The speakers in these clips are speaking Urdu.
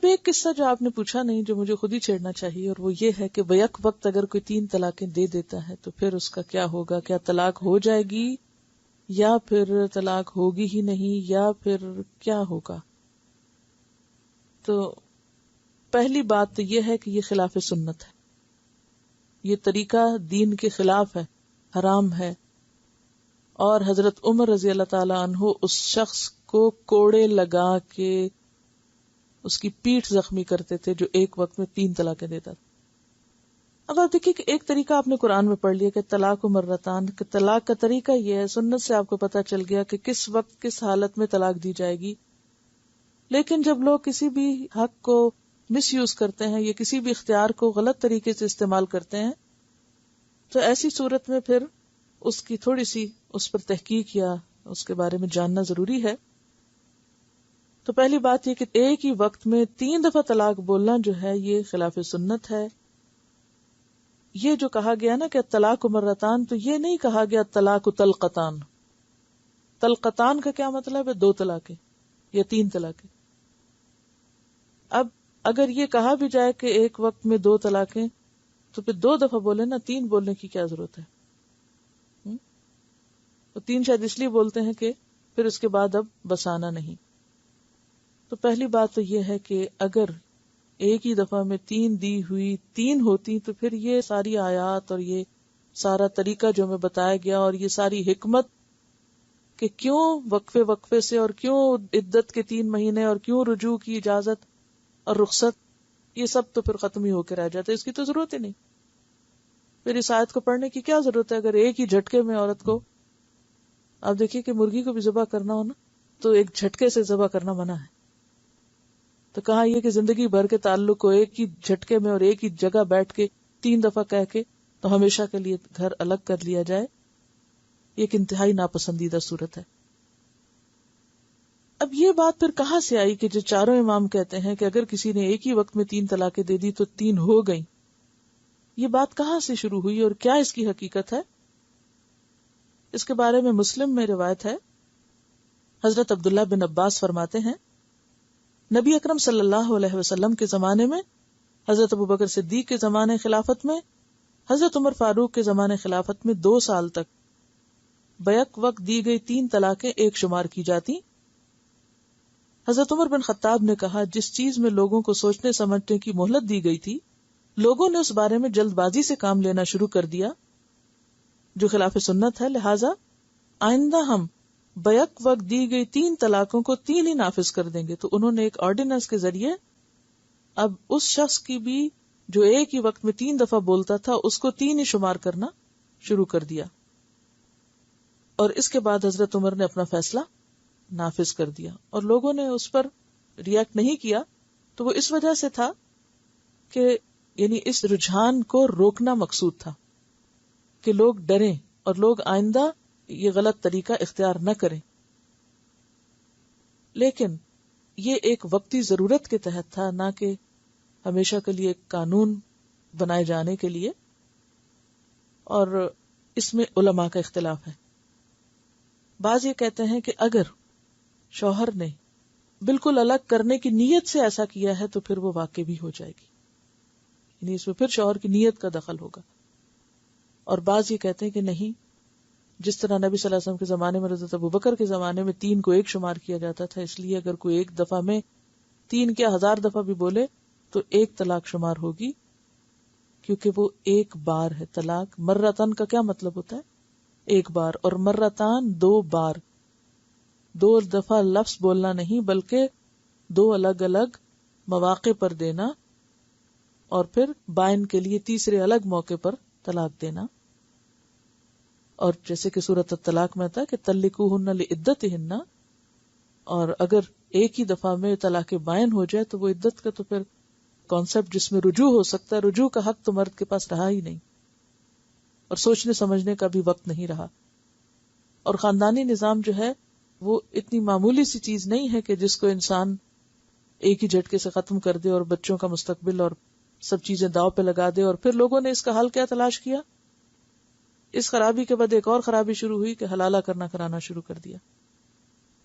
اب ایک قصہ جو آپ نے پوچھا نہیں، جو مجھے خود ہی چھیڑنا چاہیے، اور وہ یہ ہے کہ بیک وقت اگر کوئی 3 طلاقیں دے دیتا ہے تو پھر اس کا کیا ہوگا؟ کیا طلاق ہو جائے گی یا پھر طلاق ہوگی ہی نہیں، یا پھر کیا ہوگا؟ تو پہلی بات تو یہ ہے کہ یہ خلاف سنت ہے، یہ طریقہ دین کے خلاف ہے، حرام ہے. اور حضرت عمر رضی اللہ تعالی عنہ اس شخص کو کوڑے لگا کے اس کی پیٹھ زخمی کرتے تھے جو ایک وقت میں 3 طلاقیں دیتا تھا. اب آپ دیکھیے کہ ایک طریقہ آپ نے قرآن میں پڑھ لیا کہ طلاق و مرتان، کہ طلاق کا طریقہ یہ ہے، سنت سے آپ کو پتہ چل گیا کہ کس وقت کس حالت میں طلاق دی جائے گی. لیکن جب لوگ کسی بھی حق کو مس یوز کرتے ہیں یا کسی بھی اختیار کو غلط طریقے سے استعمال کرتے ہیں تو ایسی صورت میں پھر اس کی تھوڑی سی اس پر تحقیق یا اس کے بارے میں جاننا ضروری ہے. تو پہلی بات یہ کہ ایک ہی وقت میں 3 دفعہ طلاق بولنا جو ہے یہ خلاف سنت ہے. یہ جو کہا گیا نا کہ طلاق مرتان، تو یہ نہیں کہا گیا طلاق طلقتان. طلقتان کا کیا مطلب ہے؟ 2 طلاقیں یا 3 طلاقیں. اب اگر یہ کہا بھی جائے کہ ایک وقت میں 2 طلاقیں تو پھر 2 دفعہ بولے نا، 3 بولنے کی کیا ضرورت ہے؟ تو 3 شاید اس لیے بولتے ہیں کہ پھر اس کے بعد اب بسانا نہیں. تو پہلی بات تو یہ ہے کہ اگر ایک ہی دفعہ میں 3 دی ہوئی 3 ہوتی تو پھر یہ ساری آیات اور یہ سارا طریقہ جو ہمیں بتایا گیا اور یہ ساری حکمت کہ کیوں وقفے وقفے سے اور کیوں عدت کے 3 مہینے اور کیوں رجوع کی اجازت اور رخصت، یہ سب تو پھر ختم ہی ہو کے رہ جاتا ہے. اس کی تو ضرورت ہی نہیں. پھر اس آیت کو پڑھنے کی کیا ضرورت ہے اگر ایک ہی جھٹکے میں عورت کو. آپ دیکھیے کہ مرغی کو بھی ذبح کرنا ہو نا تو ایک جھٹکے سے ذبح کرنا منع ہے. تو کہاں یہ کہ زندگی بھر کے تعلق کو ایک ہی جھٹکے میں اور ایک ہی جگہ بیٹھ کے 3 دفعہ کہہ کے تو ہمیشہ کے لیے گھر الگ کر لیا جائے. یہ ایک انتہائی ناپسندیدہ صورت ہے. اب یہ بات پھر کہاں سے آئی کہ جو چاروں امام کہتے ہیں کہ اگر کسی نے ایک ہی وقت میں 3 طلاقیں دے دی تو 3 ہو گئیں؟ یہ بات کہاں سے شروع ہوئی اور کیا اس کی حقیقت ہے؟ اس کے بارے میں مسلم میں روایت ہے. حضرت عبداللہ بن عباس فرماتے ہیں نبی اکرم صلی اللہ علیہ وسلم کے زمانے میں، حضرت ابوبکر صدیق کے زمانے خلافت میں، حضرت عمر فاروق کے زمانے خلافت میں 2 سال تک بیک وقت دی گئی 3 طلاقیں ایک شمار کی جاتی. حضرت عمر بن خطاب نے کہا جس چیز میں لوگوں کو سوچنے سمجھنے کی مہلت دی گئی تھی لوگوں نے اس بارے میں جلد بازی سے کام لینا شروع کر دیا جو خلاف سنت ہے. لہٰذا آئندہ ہم بیک وقت دی گئی 3 طلاقوں کو 3 ہی نافذ کر دیں گے. تو انہوں نے ایک آرڈیننس کے ذریعے اب اس شخص کی بھی جو ایک ہی وقت میں 3 دفعہ بولتا تھا اس کو 3 ہی شمار کرنا شروع کر دیا. اور اس کے بعد حضرت عمر نے اپنا فیصلہ نافذ کر دیا اور لوگوں نے اس پر ریئیکٹ نہیں کیا. تو وہ اس وجہ سے تھا کہ یعنی اس رجحان کو روکنا مقصود تھا کہ لوگ ڈریں اور لوگ آئندہ یہ غلط طریقہ اختیار نہ کریں. لیکن یہ ایک وقتی ضرورت کے تحت تھا، نہ کہ ہمیشہ کے لیے ایک قانون بنائے جانے کے لیے. اور اس میں علماء کا اختلاف ہے. بعض یہ کہتے ہیں کہ اگر شوہر نے بالکل الگ کرنے کی نیت سے ایسا کیا ہے تو پھر وہ واقع بھی ہو جائے گی، یعنی اس میں پھر شوہر کی نیت کا دخل ہوگا. اور بعض یہ کہتے ہیں کہ نہیں، جس طرح نبی صلی اللہ علیہ وسلم کے زمانے میں، حضرت ابوبکر کے زمانے میں 3 کو ایک شمار کیا جاتا تھا، اس لیے اگر کوئی ایک دفعہ میں 3 کیا 1000 دفعہ بھی بولے تو 1 طلاق شمار ہوگی، کیونکہ وہ ایک بار ہے. طلاق مرتان کا کیا مطلب ہوتا ہے؟ ایک بار. اور مرتان 2 بار، 2 دفعہ لفظ بولنا نہیں بلکہ 2 الگ الگ مواقع پر دینا اور پھر بائن کے لیے تیسرے الگ موقع پر طلاق دینا. اور جیسے کہ سورۃ الطلاق میں آتا ہے کہ طلقوہن لعدتہن، اور اگر ایک ہی دفعہ میں طلاق بائن ہو جائے تو وہ عدت کا تو پھر کانسیپٹ جس میں رجوع ہو سکتا ہے، رجوع کا حق تو مرد کے پاس رہا ہی نہیں اور سوچنے سمجھنے کا بھی وقت نہیں رہا. اور خاندانی نظام جو ہے وہ اتنی معمولی سی چیز نہیں ہے کہ جس کو انسان ایک ہی جھٹکے سے ختم کر دے اور بچوں کا مستقبل اور سب چیزیں داؤ پہ لگا دے. اور پھر لوگوں نے اس کا حل کیا تلاش کیا؟ اس خرابی کے بعد ایک اور خرابی شروع ہوئی کہ حلالہ کرانا شروع کر دیا.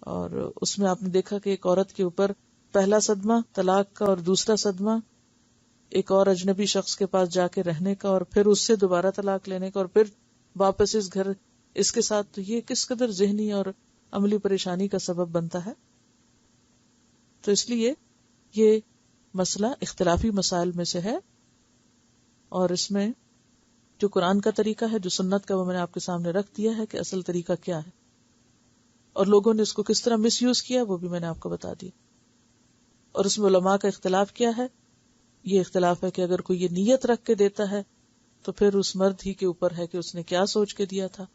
اور اس میں آپ نے دیکھا کہ ایک عورت کے اوپر پہلا صدمہ طلاق کا اور دوسرا صدمہ ایک اور اجنبی شخص کے پاس جا کے رہنے کا اور پھر اس سے دوبارہ طلاق لینے کا اور پھر واپس اس گھر اس کے ساتھ، تو یہ کس قدر ذہنی اور عملی پریشانی کا سبب بنتا ہے. تو اس لیے یہ مسئلہ اختلافی مسائل میں سے ہے، اور اس میں جو قرآن کا طریقہ ہے، جو سنت کا، وہ میں نے آپ کے سامنے رکھ دیا ہے کہ اصل طریقہ کیا ہے، اور لوگوں نے اس کو کس طرح مس یوز کیا وہ بھی میں نے آپ کو بتا دیا. اور اس میں علماء کا اختلاف کیا ہے. یہ اختلاف ہے کہ اگر کوئی یہ نیت رکھ کے دیتا ہے تو پھر اس مرد ہی کے اوپر ہے کہ اس نے کیا سوچ کے دیا تھا،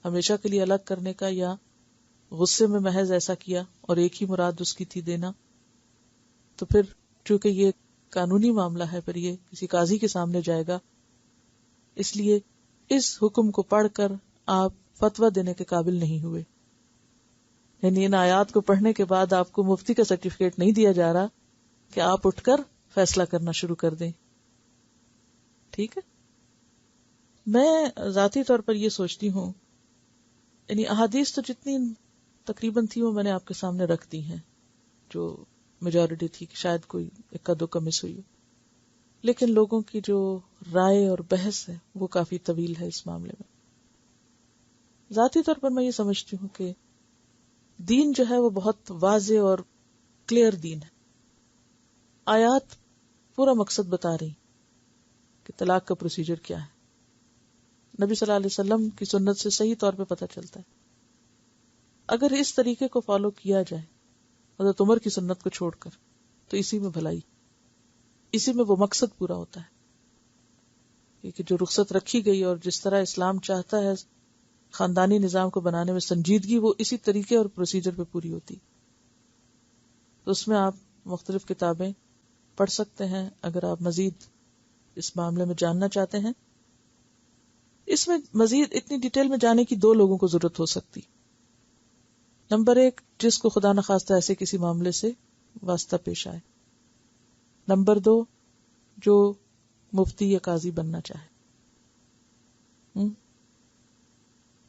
ہمیشہ کے لیے الگ کرنے کا یا غصے میں محض ایسا کیا اور ایک ہی مراد اس کی تھی دینا. تو پھر چونکہ یہ قانونی معاملہ ہے پھر یہ کسی قاضی کے سامنے جائے گا، اس لیے اس حکم کو پڑھ کر آپ فتویٰ دینے کے قابل نہیں ہوئے. یعنی ان آیات کو پڑھنے کے بعد آپ کو مفتی کا سرٹیفکیٹ نہیں دیا جا رہا کہ آپ اٹھ کر فیصلہ کرنا شروع کر دیں. ٹھیک ہے. میں ذاتی طور پر یہ سوچتی ہوں، یعنی احادیث تو جتنی تقریباً تھی وہ میں نے آپ کے سامنے رکھ دی ہیں، جو میجورٹی تھی، کہ شاید کوئی اکا دکا مس ہوئی ہو، لیکن لوگوں کی جو رائے اور بحث ہے وہ کافی طویل ہے اس معاملے میں. ذاتی طور پر میں یہ سمجھتی ہوں کہ دین جو ہے وہ بہت واضح اور کلیئر دین ہے. آیات پورا مقصد بتا رہی کہ طلاق کا پروسیجر کیا ہے. نبی صلی اللہ علیہ وسلم کی سنت سے صحیح طور پہ پتہ چلتا ہے. اگر اس طریقے کو فالو کیا جائے حضرت عمر کی سنت کو چھوڑ کر، تو اسی میں بھلائی، اسی میں وہ مقصد پورا ہوتا ہے کہ جو رخصت رکھی گئی اور جس طرح اسلام چاہتا ہے خاندانی نظام کو بنانے میں سنجیدگی، وہ اسی طریقے اور پروسیجر پہ پوری ہوتی. تو اس میں آپ مختلف کتابیں پڑھ سکتے ہیں اگر آپ مزید اس معاملے میں جاننا چاہتے ہیں. اس میں مزید اتنی ڈیٹیل میں جانے کی دو لوگوں کو ضرورت ہو سکتی. نمبر ایک، جس کو خدا نخواستہ ایسے کسی معاملے سے واسطہ پیش آئے. نمبر دو، جو مفتی یا قاضی بننا چاہے.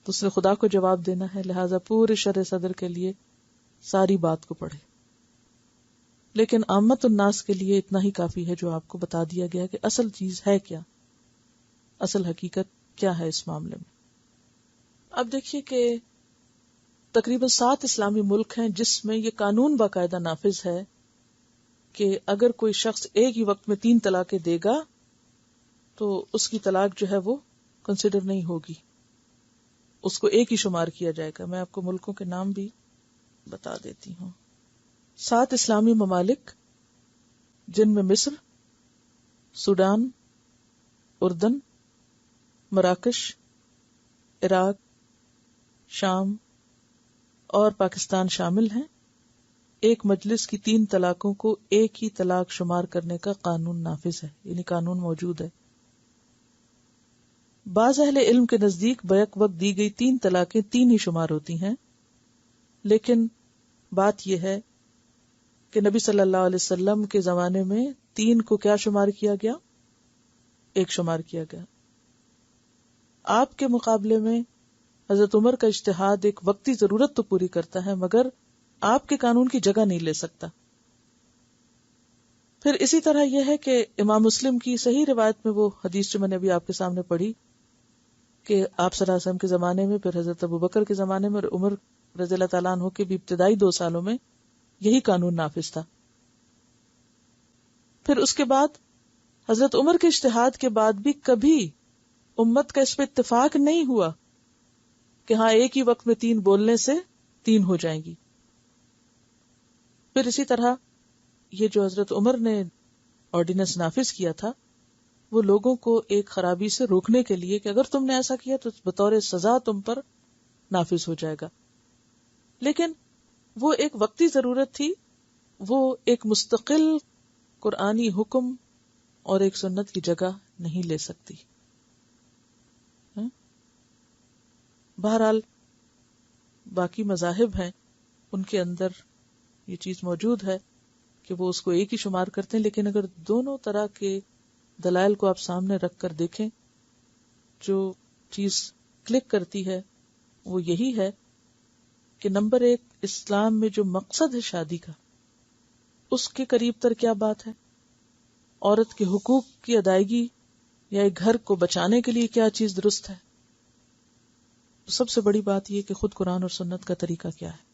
تو اس نے خدا کو جواب دینا ہے، لہذا پورے شرع صدر کے لیے ساری بات کو پڑھے. لیکن عامت الناس کے لیے اتنا ہی کافی ہے جو آپ کو بتا دیا گیا کہ اصل چیز ہے کیا، اصل حقیقت کیا ہے اس معاملے میں. اب دیکھیے کہ تقریباً 7 اسلامی ملک ہیں جس میں یہ قانون باقاعدہ نافذ ہے کہ اگر کوئی شخص ایک ہی وقت میں 3 طلاقیں دے گا تو اس کی طلاق جو ہے وہ کنسیڈر نہیں ہوگی، اس کو ایک ہی شمار کیا جائے گا. میں آپ کو ملکوں کے نام بھی بتا دیتی ہوں. 7 اسلامی ممالک جن میں مصر، سوڈان، اردن، مراکش، عراق، شام اور پاکستان شامل ہیں. ایک مجلس کی 3 طلاقوں کو ایک ہی طلاق شمار کرنے کا قانون نافذ ہے، یعنی قانون موجود ہے. بعض اہل علم کے نزدیک بیک وقت دی گئی 3 طلاقیں 3 ہی شمار ہوتی ہیں، لیکن بات یہ ہے کہ نبی صلی اللہ علیہ وسلم کے زمانے میں 3 کو کیا شمار کیا گیا؟ 1 شمار کیا گیا. آپ کے مقابلے میں حضرت عمر کا اجتہاد ایک وقتی ضرورت تو پوری کرتا ہے مگر آپ کے قانون کی جگہ نہیں لے سکتا. پھر اسی طرح یہ ہے کہ امام مسلم کی صحیح روایت میں وہ حدیث جو میں نے ابھی آپ کے سامنے پڑھی کہ آپ صلی اللہ علیہ وسلم کے زمانے میں، پھر حضرت ابوبکر کے زمانے میں اور عمر رضی اللہ تعالیٰ عنہ کے بھی ابتدائی 2 سالوں میں یہی قانون نافذ تھا. پھر اس کے بعد حضرت عمر کے اجتہاد کے بعد بھی کبھی امت کا اس پہ اتفاق نہیں ہوا کہ ہاں ایک ہی وقت میں 3 بولنے سے 3 ہو جائیں گی. پھر اسی طرح یہ جو حضرت عمر نے آرڈیننس نافذ کیا تھا وہ لوگوں کو ایک خرابی سے روکنے کے لیے کہ اگر تم نے ایسا کیا تو بطور سزا تم پر نافذ ہو جائے گا. لیکن وہ ایک وقتی ضرورت تھی، وہ ایک مستقل قرآنی حکم اور ایک سنت کی جگہ نہیں لے سکتی. بہرحال باقی مذاہب ہیں ان کے اندر یہ چیز موجود ہے کہ وہ اس کو ایک ہی شمار کرتے ہیں، لیکن اگر دونوں طرح کے دلائل کو آپ سامنے رکھ کر دیکھیں، جو چیز کلک کرتی ہے وہ یہی ہے کہ نمبر 1 اسلام میں جو مقصد ہے شادی کا اس کے قریب تر کیا بات ہے؟ عورت کے حقوق کی ادائیگی یا ایک گھر کو بچانے کے لیے کیا چیز درست ہے؟ سب سے بڑی بات یہ کہ خود قرآن اور سنت کا طریقہ کیا ہے.